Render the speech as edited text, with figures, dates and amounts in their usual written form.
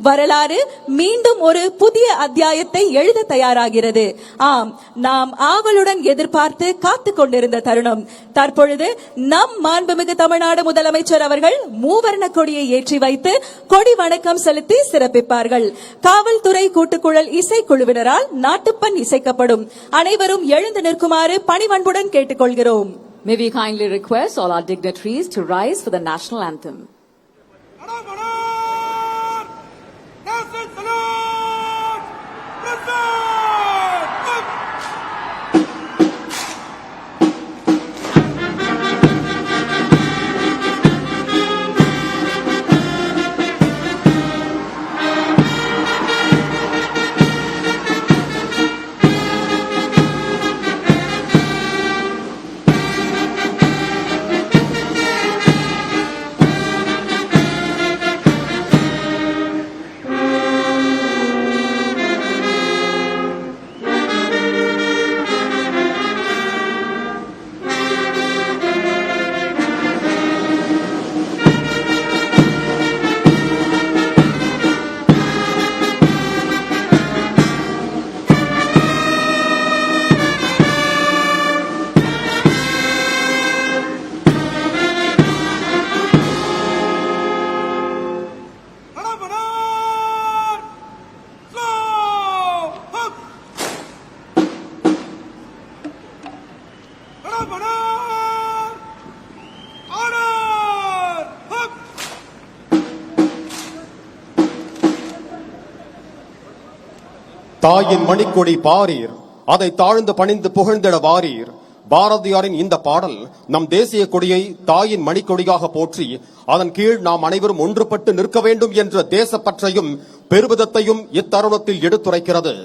வரலாறு மீண்டும் ஒரு புதிய அத்தியாயத்தை எழுத தயாராகிறது. ஆம், நாம் ஆவலுடன் எதிர்பார்த்து காத்து கொண்டிருந்த தருணம் தற்பொழுது. நம் மாண்புமிகு தமிழ்நாடு முதலமைச்சர் அவர்கள் மூவர்ண கொடியை ஏற்றி வைத்து கொடி வணக்கம் செலுத்தி சிறப்பிப்பார்கள். காவல்துறை கூட்டுக்குழல் இசைக்குழுவினரால் நாட்டுப்பண் இசைக்கப்படும். அனைவரும் எழுந்து நிற்குமாறு பணிவன்புடன் கேட்டுக்கொள்கிறோம். May we kindly request all our dignitaries to rise for the national anthem. தாயின் மணிக்கொடி பாரீர், அதை தாழ்ந்து பணிந்து புகழ்ந்திட வாரீர். பாரதியாரின் இந்த பாடல் நம் தேசிய கொடியை தாயின் மணிக்கொடியாக போற்றி அதன் கீழ் நாம் அனைவரும் ஒன்றுபட்டு நிற்க வேண்டும் என்ற தேசப்பற்றையும் பெருமிதத்தையும் இத்தருணத்தில் எடுத்துரைக்கிறது.